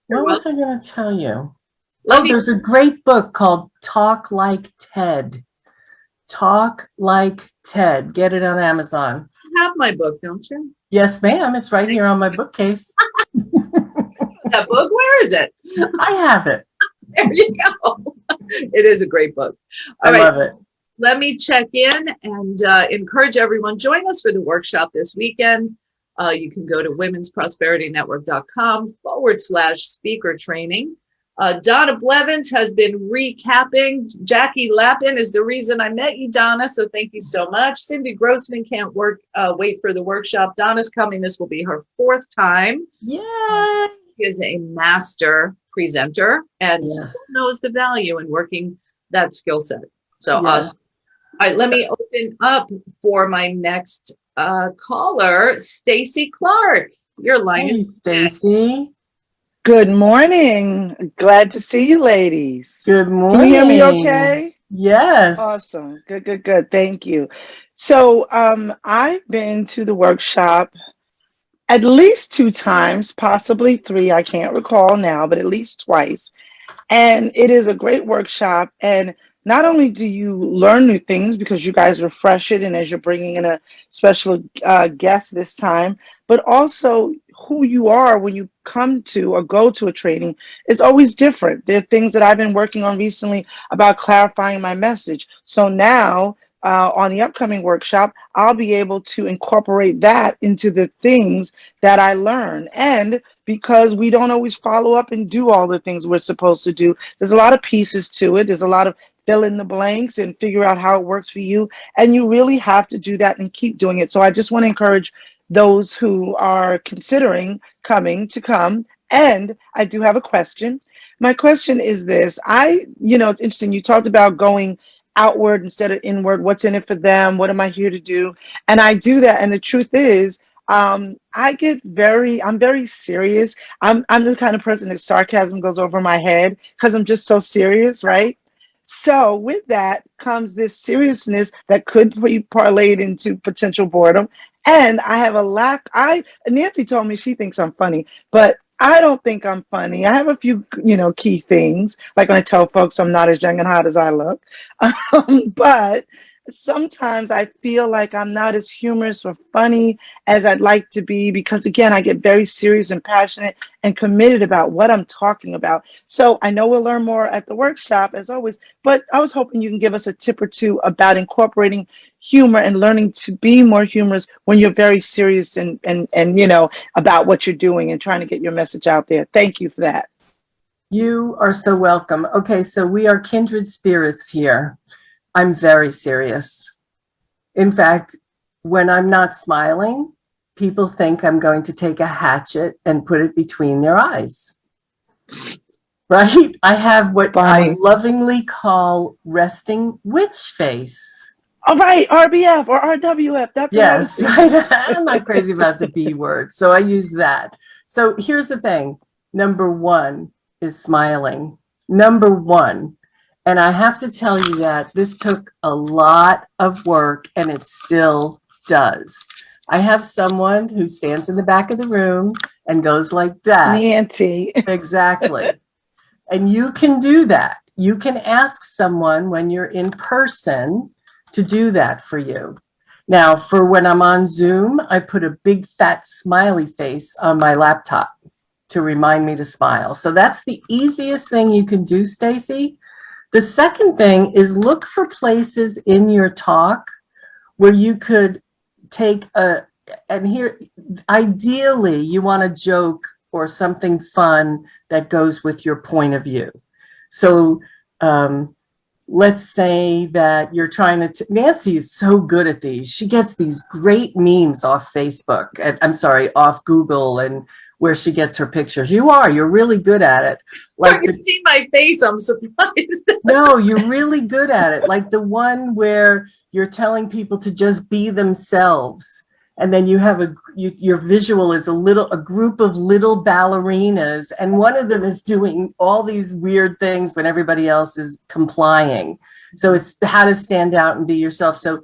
what was I going to tell you? There's a great book called Talk Like TED. Talk Like TED. Get it on Amazon. You have my book, don't you? Yes, ma'am. It's right here on my bookcase. That book, where is it? I have it. There you go. It is a great book. I love it. Let me check in and encourage everyone. Join us for the workshop this weekend. You can go to womensprosperinetwork.com/speaker training. Donna Blevins has been recapping. Jackie Lappin is the reason I met you, Donna. So thank you so much. Cindy Grossman can't wait for the workshop. Donna's coming. This will be her 4th time. Yay! She is a master presenter and knows the value in working that skill set. So awesome. All right, let me open up for my next caller, Stacy Clark. Your line is Stacy. Good morning. Glad to see you, ladies. Good morning. Can you hear me okay? Yes. Awesome. Good. Thank you. So I've been to the workshop at least 2 times, possibly 3. I can't recall now, but at least twice. And it is a great workshop. And not only do you learn new things because you guys refresh it, and as you're bringing in a special guest this time, but also who you are when you come to or go to a training is always different. There are things that I've been working on recently about clarifying my message. So now on the upcoming workshop, I'll be able to incorporate that into the things that I learn. And because we don't always follow up and do all the things we're supposed to do, there's a lot of pieces to it. There's a lot of fill in the blanks and figure out how it works for you. And you really have to do that and keep doing it. So I just want to encourage those who are considering coming to come. And I do have a question. My question is this. It's interesting. You talked about going outward instead of inward. What's in it for them? What am I here to do? And I do that. And the truth is, I'm very serious. I'm the kind of person that sarcasm goes over my head because I'm just so serious, right? So with that comes this seriousness that could be parlayed into potential boredom. And I have Nancy told me she thinks I'm funny, but I don't think I'm funny. I have a few, key things, like when I tell folks I'm not as young and hot as I look. But sometimes I feel like I'm not as humorous or funny as I'd like to be because, again, I get very serious and passionate and committed about what I'm talking about. So I know we'll learn more at the workshop, as always, but I was hoping you can give us a tip or two about incorporating humor and learning to be more humorous when you're very serious and about what you're doing and trying to get your message out there. Thank you for that. You are so welcome. Okay, so we are kindred spirits here. I'm very serious. In fact, when I'm not smiling, people think I'm going to take a hatchet and put it between their eyes. Right? I have what I lovingly call resting witch face. All right, RBF or RWF. That's yes, right. I'm not crazy about the B word, so I use that. So here's the thing. Number one is smiling. Number one. And I have to tell you that this took a lot of work, and it still does. I have someone who stands in the back of the room and goes like that. Nancy. Exactly. And you can do that. You can ask someone when you're in person to do that for you. Now, for when I'm on Zoom, I put a big fat smiley face on my laptop to remind me to smile. So that's the easiest thing you can do, Stacy. The second thing is look for places in your talk where you could take and here, ideally, you want a joke or something fun that goes with your point of view. So let's say that you're trying to, Nancy is so good at these. She gets these great memes off Facebook, off Google, and where she gets her pictures. You're really good at it. Like you see my face, I'm surprised. No, you're really good at it. Like the one where you're telling people to just be themselves. And then you have your visual is a group of little ballerinas, and one of them is doing all these weird things when everybody else is complying. So it's how to stand out and be yourself. So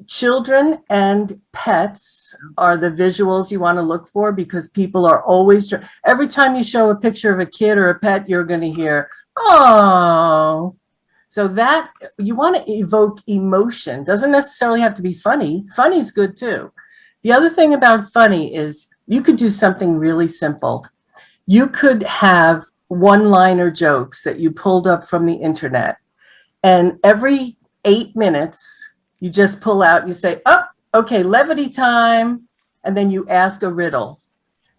children and pets are the visuals you want to look for, because people are always, every time you show a picture of a kid or a pet, you're going to hear, oh. So that you want to evoke emotion. Doesn't necessarily have to be funny. Funny's good too. The other thing about funny is you could do something really simple. You could have one-liner jokes that you pulled up from the internet, and every 8 minutes, you just pull out, you say, oh, okay, levity time, and then you ask a riddle.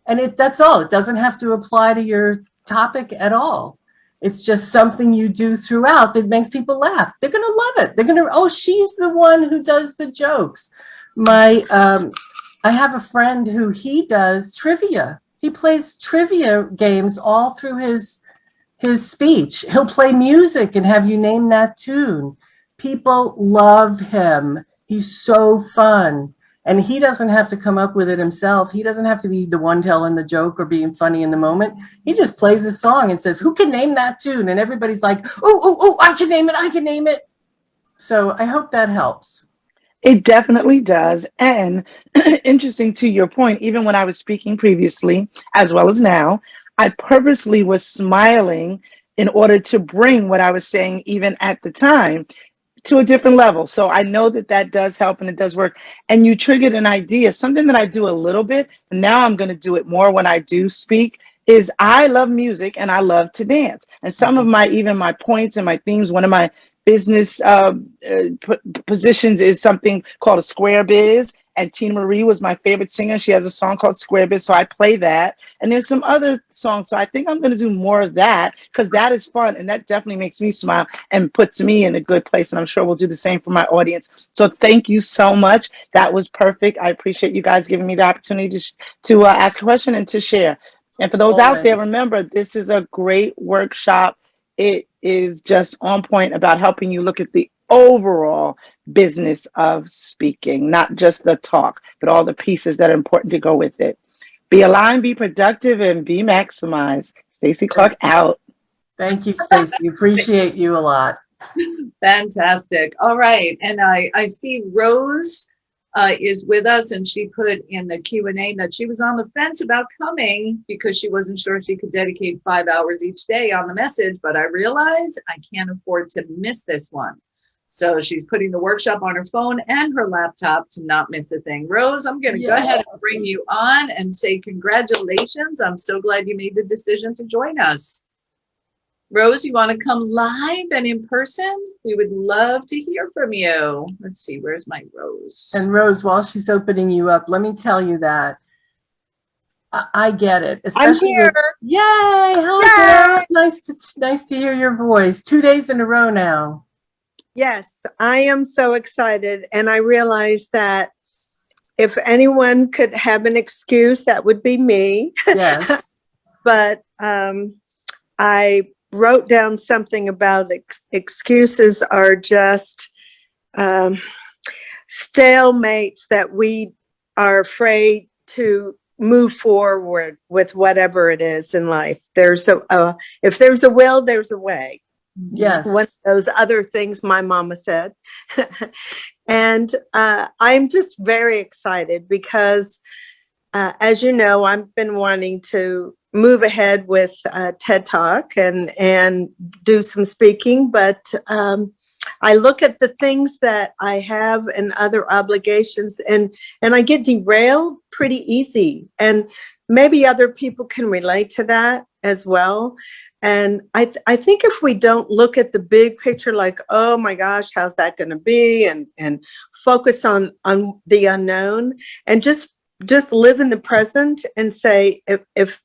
And that's all. It doesn't have to apply to your topic at all. It's just something you do throughout that makes people laugh. They're going to love it. They're going to, oh, she's the one who does the jokes. I have a friend who he does trivia. He plays trivia games all through his speech. He'll play music and have you name that tune. People love him. He's so fun. And he doesn't have to come up with it himself. He doesn't have to be the one telling the joke or being funny in the moment. He just plays a song and says, who can name that tune? And everybody's like, oh, I can name it. So I hope that helps. It definitely does. And interesting to your point, even when I was speaking previously, as well as now, I purposely was smiling in order to bring what I was saying, even at the time, to a different level. So I know that does help and it does work. And you triggered an idea, something that I do a little bit, and now I'm going to do it more when I do speak, is I love music and I love to dance. And some of my points and my themes, one of my business positions is something called a square biz. And Tina Marie was my favorite singer. She has a song called Square Biz, so I play that. And there's some other songs. So I think I'm going to do more of that because that is fun. And that definitely makes me smile and puts me in a good place. And I'm sure we'll do the same for my audience. So thank you so much. That was perfect. I appreciate you guys giving me the opportunity to ask a question and to share. And for those out there, remember, this is a great workshop. It is just on point about helping you look at the overall business of speaking, not just the talk, but all the pieces that are important to go with it. Be aligned, be productive, and be maximized. Stacey Clark out. Thank you, Stacey. Appreciate you a lot. Fantastic. All right. And I see Rose is with us, and she put in the Q&A that she was on the fence about coming because she wasn't sure she could dedicate 5 hours each day on the message, but I realize I can't afford to miss this one. So she's putting the workshop on her phone and her laptop to not miss a thing. Rose, I'm going to go ahead and bring you on and say congratulations. I'm so glad you made the decision to join us. Rose, you want to come live and in person? We would love to hear from you. Let's see, where's my Rose? And Rose, while she's opening you up, let me tell you that I get it. I'm here. Yay! Hi, girl. Nice to hear your voice. 2 days in a row now. Yes, I am so excited. And I realize that if anyone could have an excuse, that would be me. Yes. But I wrote down something about excuses are just stalemates that we are afraid to move forward with whatever it is in life. If there's a will, there's a way. Yes. One of those other things my mama said. And I'm just very excited because, as you know, I've been wanting to move ahead with TED Talk and do some speaking, but I look at the things that I have and other obligations, and I get derailed pretty easy. And maybe other people can relate to that as well. And I think if we don't look at the big picture, like, oh my gosh, how's that going to be? And focus on the unknown and just live in the present and say, if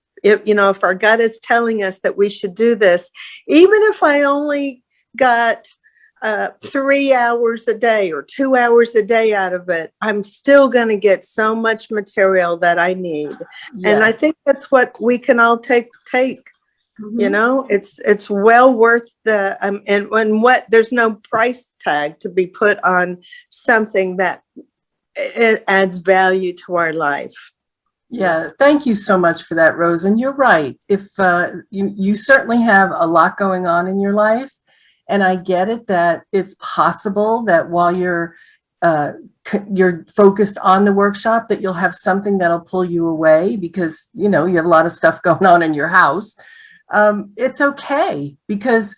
our gut is telling us that we should do this, even if I only got 3 hours a day or 2 hours a day out of it, I'm still going to get so much material that I need. Yes. And I think that's what we can all take. Mm-hmm. It's well worth the and what there's no price tag to be put on something that it adds value to our life. Yeah, thank you so much for that, Rose. And you're right. If you certainly have a lot going on in your life, and I get it that it's possible that while you're focused on the workshop, that you'll have something that'll pull you away because you have a lot of stuff going on in your house. It's okay because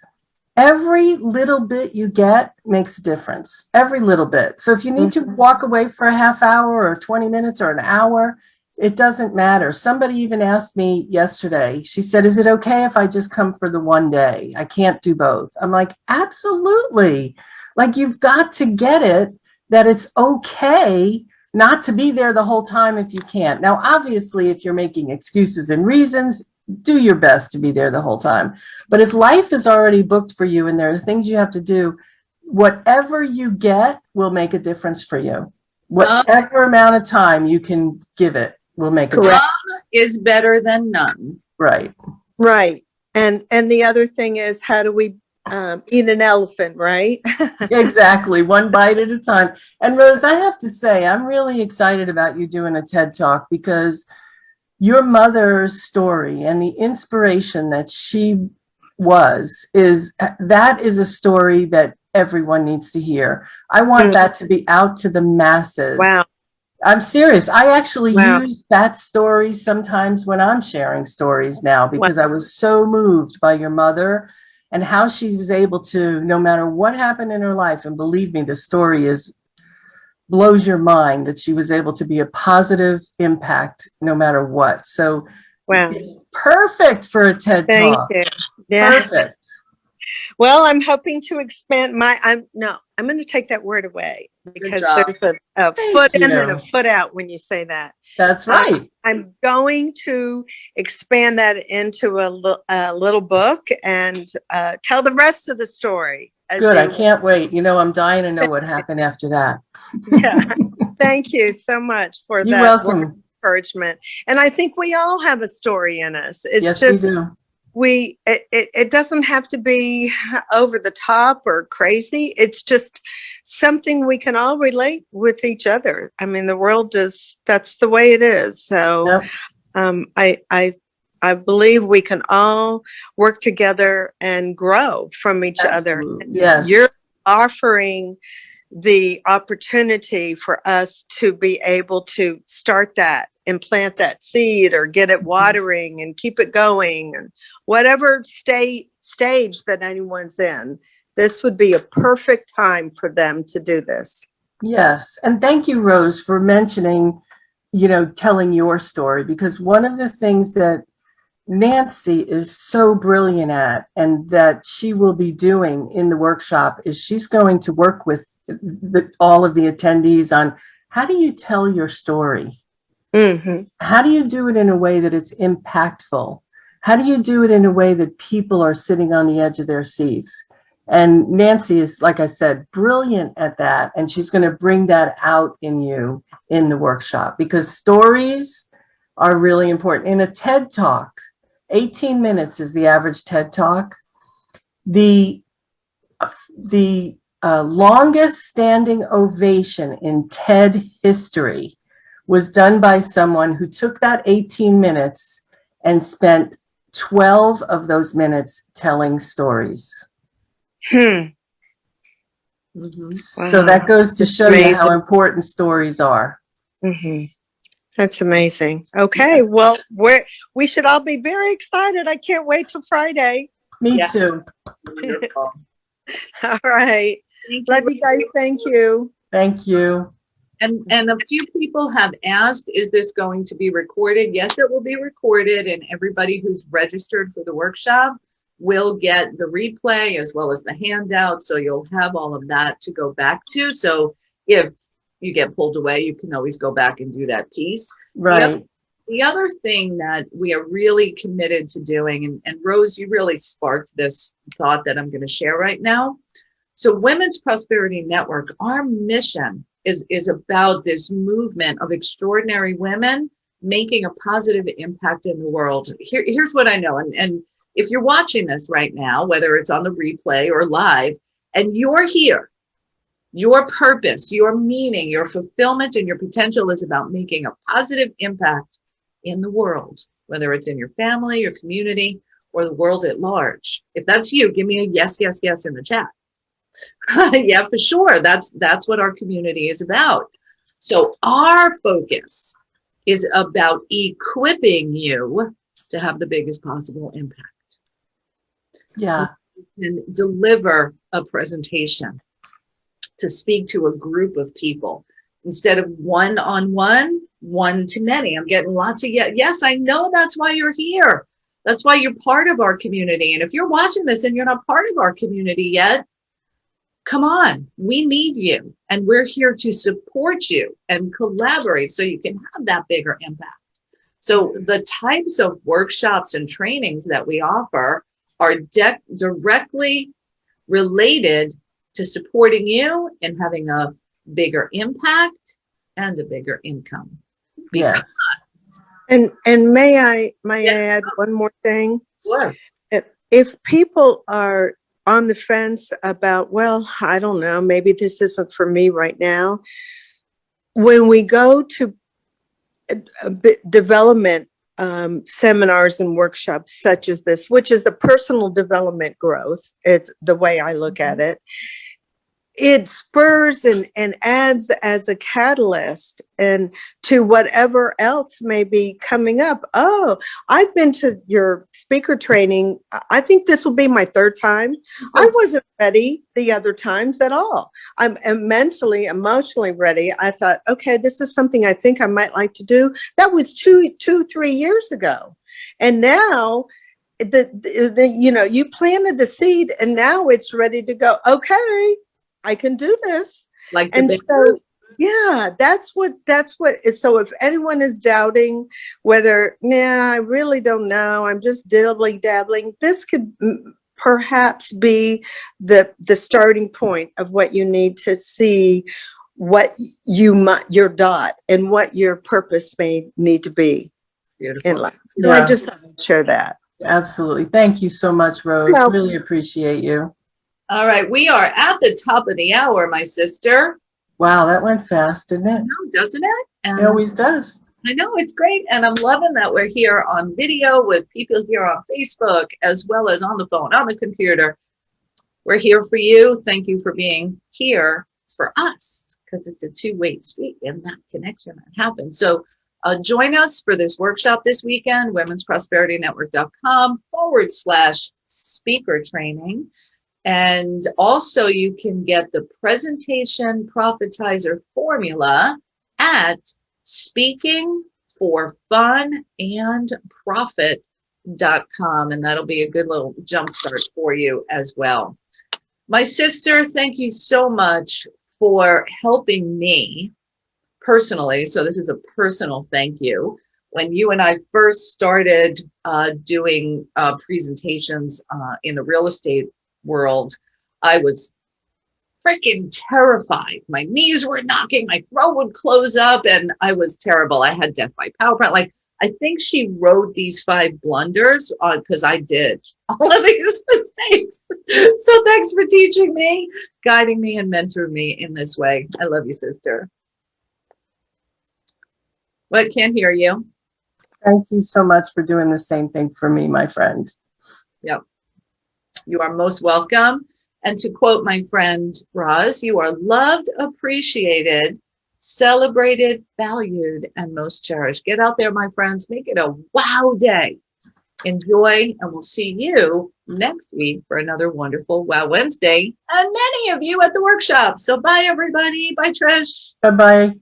every little bit you get makes a difference. Every little bit. So if you need to walk away for a half hour or 20 minutes or an hour, it doesn't matter. Somebody even asked me yesterday, she said, is it okay if I just come for the one day? I can't do both. I'm like, absolutely. Like, you've got to get it that it's okay not to be there the whole time if you can't. Now, obviously, if you're making excuses and reasons, do your best to be there the whole time. But if life is already booked for you and there are things you have to do, whatever you get will make a difference for you. Whatever amount of time you can give it will make a difference. Some is better than none. Right. Right. And the other thing is, how do we eat an elephant, right? Exactly. One bite at a time. And Rose, I have to say, I'm really excited about you doing a TED Talk because your mother's story and the inspiration that she is a story that everyone needs to hear. I want that to be out to the masses. Wow. I'm serious. I actually use that story sometimes when I'm sharing stories now because I was so moved by your mother and how she was able to, no matter what happened in her life, and believe me, the story blows your mind that she was able to be a positive impact no matter what. So it's perfect for a TED Talk. Thank you. Yeah. Perfect. Well, I'm hoping to expand I'm going to take that word away because there's a foot in and a foot out when you say that. That's right. I'm going to expand that into a little book and tell the rest of the story. Good. I can't wait. I'm dying to know what happened after that. Yeah. Thank you so much for You're that welcome. Encouragement. And I think we all have a story in us. It's yes, just, we do. It doesn't have to be over the top or crazy. It's just something we can all relate with each other. I mean, the world that's the way it is. So I believe we can all work together and grow from each other. Yes. You're offering the opportunity for us to be able to start that and plant that seed or get it watering and keep it going, and whatever stage that anyone's in, this would be a perfect time for them to do this. Yes. And thank you, Rose, for mentioning, telling your story, because one of the things that Nancy is so brilliant at, and that she will be doing in the workshop, is she's going to work with all of the attendees on how do you tell your story? Mm-hmm. How do you do it in a way that it's impactful? How do you do it in a way that people are sitting on the edge of their seats? And Nancy is, like I said, brilliant at that. And she's going to bring that out in you in the workshop, because stories are really important. In a TED Talk, 18 minutes is the average TED Talk. The longest standing ovation in TED history was done by someone who took that 18 minutes and spent 12 of those minutes telling stories. Mhm. So that goes to show you how important stories are. Mm-hmm. That's amazing. Okay, well, we should all be very excited. I can't wait till Friday. Me Yeah. too. Wonderful. All right. Thank Love you guys. Thank you. Thank you. And a few people have asked, is this going to be recorded? Yes, it will be recorded, and everybody who's registered for the workshop will get the replay as well as the handout. So you'll have all of that to go back to. So if you get pulled away, you can always go back and do that piece. Right. The other thing that we are really committed to doing, and Rose, you really sparked this thought that I'm going to share right now. So Women's Prosperity Network, our mission is about this movement of extraordinary women making a positive impact in the world. Here's what I know. And if you're watching this right now, whether it's on the replay or live, and you're here, your purpose, your meaning, your fulfillment, and your potential is about making a positive impact in the world, whether it's in your family, your community, or the world at large. If that's you, give me a yes, yes, yes in the chat. Yeah, for sure. That's what our community is about. So our focus is about equipping you to have the biggest possible impact. Yeah. And deliver a presentation to speak to a group of people instead of one-on-one, one to many. I'm getting lots of yes. I know that's why you're here. That's why you're part of our community. And if you're watching this and you're not part of our community yet, come on, we need you. And we're here to support you and collaborate so you can have that bigger impact. So the types of workshops and trainings that we offer are directly related to supporting you and having a bigger impact and a bigger income. Yes. And may I add one more thing? Sure. If people are on the fence about, well, I don't know, maybe this isn't for me right now. When we go to development seminars and workshops such as this, which is a personal development growth, it's the way I look at it. It spurs and adds as a catalyst and to whatever else may be coming up. Oh, I've been to your speaker training. I think this will be my third time. I wasn't ready the other times at all. I'm mentally, emotionally ready. I thought, okay, this is something I think I might like to do. That was 3 years ago. And now you planted the seed and now it's ready to go. Okay, I can do this. Like and so, yeah, that's what is. So if anyone is doubting whether, I really don't know, I'm just dabbling, this could perhaps be the starting point of what you need to see what your dot and what your purpose may need to be. Beautiful. In life. So I just thought I'd share that. Absolutely. Thank you so much, Rose. Really appreciate you. All right, we are at the top of the hour, my sister. Wow, that went fast, didn't it? No, doesn't it? It always does. I know, it's great. And I'm loving that we're here on video with people here on Facebook, as well as on the phone, on the computer. We're here for you. Thank you for being here for us, because it's a two-way street and that connection that happens. So join us for this workshop this weekend, womensprosperityNetwork.com/speaker training. And also you can get the presentation profitizer formula at speakingforfunandprofit.com. And that'll be a good little jumpstart for you as well. My sister, thank you so much for helping me personally. So this is a personal thank you. When you and I first started doing presentations in the real estate world, I was freaking terrified. My knees were knocking, my throat would close up, and I was terrible. I had death by PowerPoint. Like, I think she wrote these 5 blunders because I did all of these mistakes. So thanks for teaching me, guiding me, and mentoring me in this way. I love you, sister. What? Can't hear you. Thank you so much for doing the same thing for me, my friend. Yep. You are most welcome. And to quote my friend Roz, you are loved, appreciated, celebrated, valued, and most cherished. Get out there, my friends. Make it a wow day. Enjoy, and we'll see you next week for another wonderful Wow Wednesday, and many of you at the workshop. So bye, everybody. Bye, Trish. Bye-bye.